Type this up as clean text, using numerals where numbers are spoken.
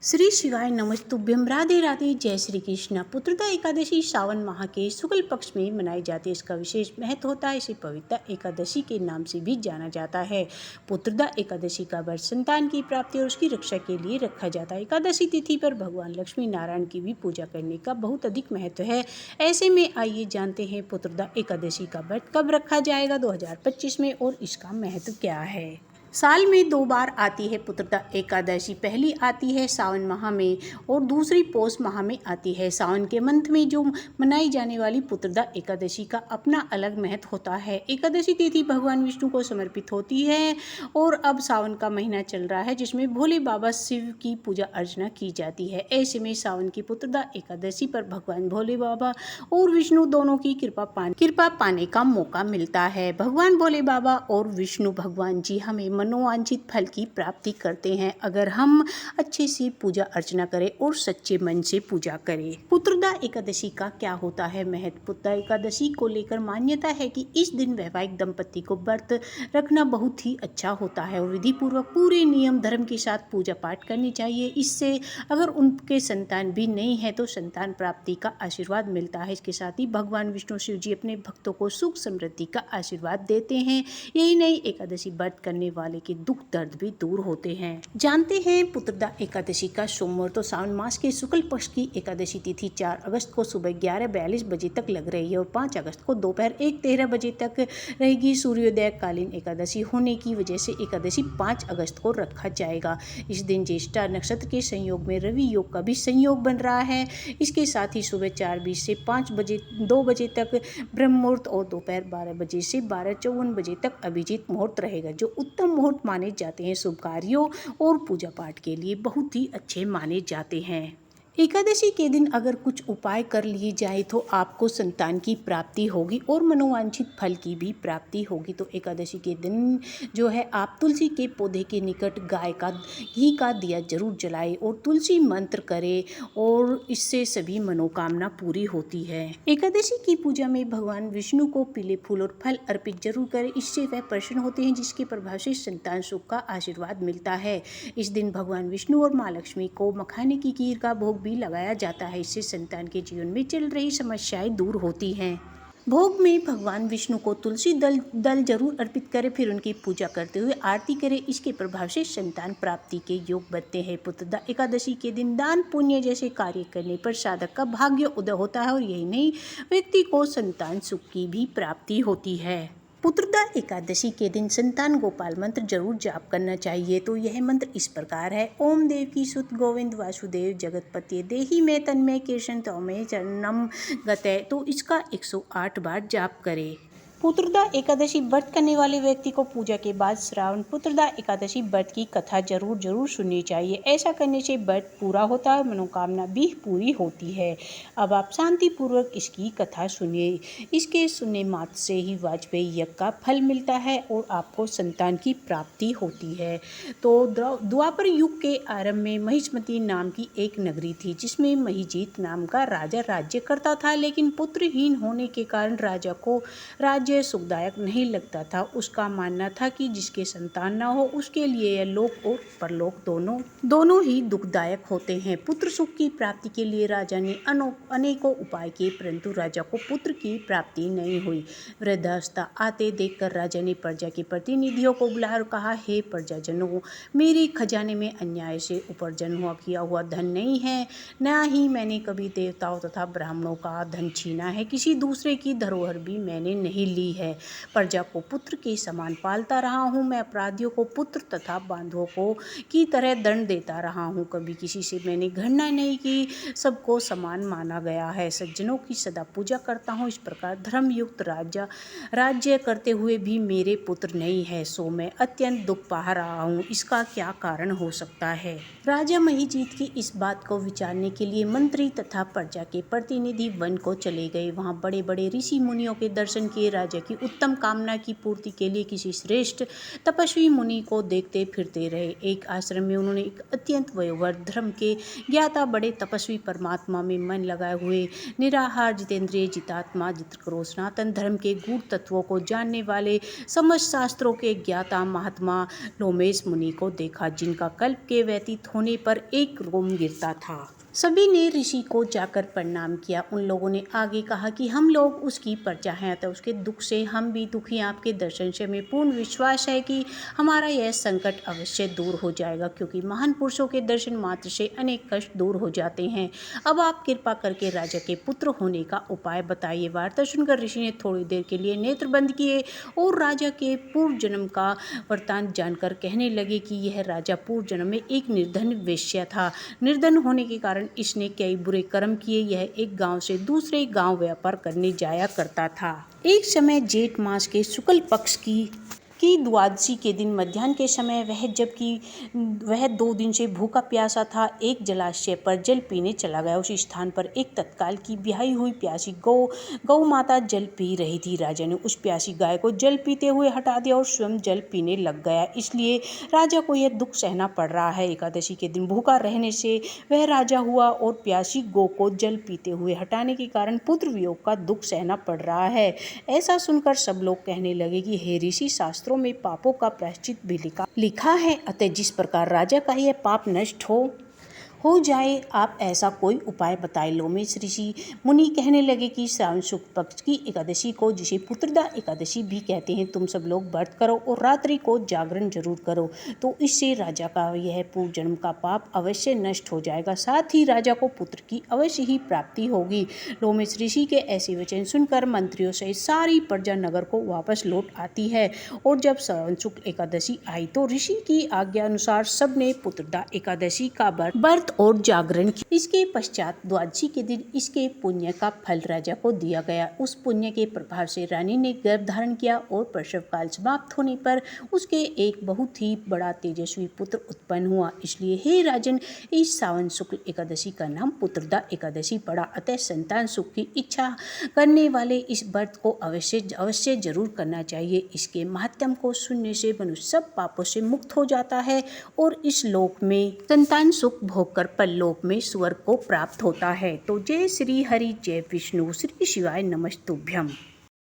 श्री शिवाय नमस्तुभ्यम। राधे राधे, जय श्री कृष्ण। पुत्रदा एकादशी सावन माह के शुक्ल पक्ष में मनाई जाती है। इसका विशेष महत्व होता है। इसे पवित्र एकादशी के नाम से भी जाना जाता है। पुत्रदा एकादशी का व्रत संतान की प्राप्ति और उसकी रक्षा के लिए रखा जाता है। एकादशी तिथि पर भगवान लक्ष्मी नारायण की भी पूजा करने का बहुत अधिक महत्व है। ऐसे में आइए जानते हैं पुत्रदा एकादशी का व्रत कब रखा जाएगा 2025 में और इसका महत्व क्या है। साल में 2 बार आती है पुत्रदा एकादशी। पहली आती है सावन माह में और दूसरी पौष माह में आती है। सावन के मंथ में जो मनाई जाने वाली पुत्रदा एकादशी का अपना अलग महत्व होता है। एकादशी तिथि भगवान विष्णु को समर्पित होती है और अब सावन का महीना चल रहा है जिसमें भोले बाबा शिव की पूजा अर्चना की जाती है। ऐसे में सावन की पुत्रदा एकादशी पर भगवान भोले बाबा और विष्णु दोनों की कृपा पाने का मौका मिलता है। भगवान भोले बाबा और विष्णु भगवान जी हमें मनोवांछित फल की प्राप्ति करते हैं अगर हम अच्छे से पूजा अर्चना करें और सच्चे मन से पूजा करें। पुत्रदा एकादशी का क्या होता है महत्व। पुत्रदा एकादशी को लेकर मान्यता है कि इस दिन वैवाहिक दंपति को व्रत रखना बहुत ही अच्छा होता है और विधि पूर्वक पूरे नियम धर्म के साथ पूजा पाठ करनी चाहिए। इससे अगर उनके संतान भी नहीं है तो संतान प्राप्ति का आशीर्वाद मिलता है। इसके साथ ही भगवान विष्णु शिव जी अपने भक्तों को सुख समृद्धि का आशीर्वाद देते हैं। यही नहीं, एकादशी व्रत करने वाले के दुख दर्द भी दूर होते हैं। जानते हैं पुत्रदा एकादशी का सोमवार तो सावन मास के शुक्ल पक्ष की एकादशी तिथि 4 अगस्त को सुबह 11:42 बजे तक लग रही है और 5 अगस्त को दोपहर 1:13 बजे तक रहेगी। सूर्योदय कालीन एकादशी होने की वजह से एकादशी 5 अगस्त को रखा जाएगा। इस दिन ज्येष्ठा नक्षत्र के संयोग में रवि योग का भी संयोग बन रहा है। इसके साथ ही सुबह 4:20 से 2 बजे तक ब्रह्म मुहूर्त और दोपहर 12 बजे से 12:54 बजे तक अभिजीत मुहूर्त रहेगा, जो उत्तम मुहूर्त माने जाते हैं। शुभ कार्यों और पूजा पाठ के लिए बहुत ही अच्छे माने जाते हैं। एकादशी के दिन अगर कुछ उपाय कर लिए जाए तो आपको संतान की प्राप्ति होगी और मनोवांछित फल की भी प्राप्ति होगी। तो एकादशी के दिन जो है आप तुलसी के पौधे के निकट गाय का घी का दिया जरूर जलाएं और तुलसी मंत्र करें और इससे सभी मनोकामना पूरी होती है। एकादशी की पूजा में भगवान विष्णु को पीले फूल और फल अर्पित जरूर करें। इससे वह प्रसन्न होते हैं जिसके प्रभाव से संतान सुख का आशीर्वाद मिलता है। इस दिन भगवान विष्णु और माँ लक्ष्मी को मखाने की खीर का भोग भी लगाया जाता है। इससे संतान के जीवन में चल रही समस्याएं दूर होती हैं। भोग में भगवान विष्णु को तुलसी दल जरूर अर्पित करें, फिर उनकी पूजा करते हुए आरती करें। इसके प्रभाव से संतान प्राप्ति के योग बनते हैं। पुत्रदा एकादशी के दिन दान पुण्य जैसे कार्य करने पर साधक का भाग्य उदय होता है और यही नहीं, व्यक्ति को संतान सुख की भी प्राप्ति होती है। पुत्रदा एकादशी के दिन संतान गोपाल मंत्र जरूर जाप करना चाहिए। तो यह मंत्र इस प्रकार है। ओम देवकी सुत गोविंद वासुदेव जगतपति देहि में तन्मय कृष्ण तौमे चरणम गते। तो इसका 108 बार जाप करें। पुत्रदा एकादशी व्रत करने वाले व्यक्ति को पूजा के बाद श्रावण पुत्रदा एकादशी व्रत की कथा जरूर सुननी चाहिए। ऐसा करने से व्रत पूरा होता है, मनोकामना भी पूरी होती है। अब आप शांति पूर्वक इसकी कथा सुनिए। इसके सुनने मात्र से ही वाजपेयी यज्ञ का फल मिलता है और आपको संतान की प्राप्ति होती है। तो द्वापर युग के आरंभ में महिष्मती नाम की एक नगरी थी जिसमें महिजीत नाम का राजा राज्य करता था, लेकिन पुत्रहीन होने के कारण राजा को राज्य सुखदायक नहीं लगता था। उसका मानना था कि जिसके संतान न हो उसके लिए यह लोक और परलोक दोनों ही दुखदायक होते हैं। पुत्र सुख की प्राप्ति के लिए राजा ने अनेकों उपाय किए, परंतु राजा को पुत्र की प्राप्ति नहीं हुई। वृद्धावस्था आते देखकर राजा ने प्रजा के प्रतिनिधियों को बुलाया और कहा, हे प्रजाजनों, मेरे खजाने में अन्याय से उपार्जन किया हुआ धन नहीं है, न ही मैंने कभी देवताओं तथा ब्राह्मणों का धन छीना है। किसी दूसरे की धरोहर भी मैंने नहीं ली है। प्रजा को पुत्र के समान पालता रहा हूँ। मैं अपराधियों को पुत्र तथा बांधवों को की तरह दंड देता रहा हूँ। कभी किसी से मैंने घृणा नहीं की, सबको समान माना गया है। सज्जनों की सदा पूजा करता हूँ। इस प्रकार धर्मयुक्त राज्य करते हुए भी मेरे पुत्र नहीं है, सो मैं अत्यंत दुख पा रहा हूँ। इसका क्या कारण हो सकता है। राजा महिजीत की इस बात को विचारने के लिए मंत्री तथा प्रजा के प्रतिनिधि वन को चले गए। वहाँ बड़े बड़े ऋषि मुनियों के दर्शन किए। राजा राज्य की उत्तम कामना की पूर्ति के लिए किसी श्रेष्ठ तपस्वी मुनि को देखते फिरते रहे। एक आश्रम में उन्होंने एक अत्यंत वयोवृद्ध, धर्म के ज्ञाता, बड़े तपस्वी, परमात्मा में मन लगाए हुए, निराहार, जितेंद्रिय, जितात्मा, जितक्रोध, सनातन धर्म के गूढ़ तत्वों को जानने वाले, समस्त शास्त्रों के ज्ञाता महात्मा लोमेश मुनि को देखा, जिनका कल्प के व्यतीत होने पर एक रोम गिरता था। सभी ने ऋषि को जाकर प्रणाम किया। उन लोगों ने आगे कहा कि हम लोग उसकी प्रजा हैं, अतः उसके दुख से हम भी दुखी। आपके दर्शन से हमें पूर्ण विश्वास है कि हमारा यह संकट अवश्य दूर हो जाएगा, क्योंकि महान पुरुषों के दर्शन मात्र से अनेक कष्ट दूर हो जाते हैं। अब आप कृपा करके राजा के पुत्र होने का उपाय बताइए। वार्ता सुनकर ऋषि ने थोड़ी देर के लिए नेत्र बंद किए और राजा के पूर्व जन्म का वृत्तांत जानकर कहने लगे कि यह राजा पूर्व जन्म में एक निर्धन वेश्या था। निर्धन होने के कारण इसने कई बुरे कर्म किए। यह एक गांव से दूसरे गांव व्यापार करने जाया करता था। एक समय जेठ मास के शुक्ल पक्ष की द्वादशी के दिन मध्याह्न के समय वह 2 दिन से भूखा प्यासा था, एक जलाशय पर जल पीने चला गया। उस स्थान पर एक तत्काल की ब्याही हुई प्यासी गौ माता जल पी रही थी। राजा ने उस प्यासी गाय को जल पीते हुए हटा दिया और स्वयं जल पीने लग गया। इसलिए राजा को यह दुख सहना पड़ रहा है। एकादशी के दिन भूखा रहने से वह राजा हुआ और प्यासी गौ को जल पीते हुए हटाने के कारण पुत्र वियोग का दुख सहना पड़ रहा है। ऐसा सुनकर सब लोग कहने लगे कि हे ऋषि, शास्त्रों में पापों का प्रायश्चित भी लिखा है, अतः जिस प्रकार राजा का यह पाप नष्ट हो जाए, आप ऐसा कोई उपाय बताए। लोमेश ऋषि मुनि कहने लगे कि श्रावण शुक्ल पक्ष की एकादशी को, जिसे पुत्रदा एकादशी भी कहते हैं, तुम सब लोग व्रत करो और रात्रि को जागरण जरूर करो, तो इससे राजा का यह पूर्व जन्म का पाप अवश्य नष्ट हो जाएगा। साथ ही राजा को पुत्र की अवश्य ही प्राप्ति होगी। लोमेश ऋषि के ऐसे वचन सुनकर मंत्रियों सहित सारी प्रजा नगर को वापस लौट आती है। और जब श्रावण शुक्ल एकादशी आई तो ऋषि की आज्ञा अनुसार सबने पुत्रदा एकादशी का व्रत और जागरण किया। इसके पश्चात द्वादशी के दिन इसके पुण्य का फल राजा को दिया गया। उस पुण्य के प्रभाव से रानी ने गर्भ धारण किया और प्रसव काल समाप्त होने पर उसके एक बहुत ही बड़ा तेजस्वी पुत्र उत्पन्न हुआ। इसलिए हे राजन, इस श्रावण शुक्ल एकादशी का नाम पुत्रदा एकादशी पड़ा। अतः संतान सुख की इच्छा करने वाले इस व्रत को अवश्य जरूर करना चाहिए। इसके महात्म्य को सुनने से मनुष्य सब पापों से मुक्त हो जाता है और इस लोक में संतान सुख भोग कर परलोक में स्वर्ग को प्राप्त होता है। तो जय श्री हरि, जय विष्णु, श्री शिवाय नमस्तुभ्यम।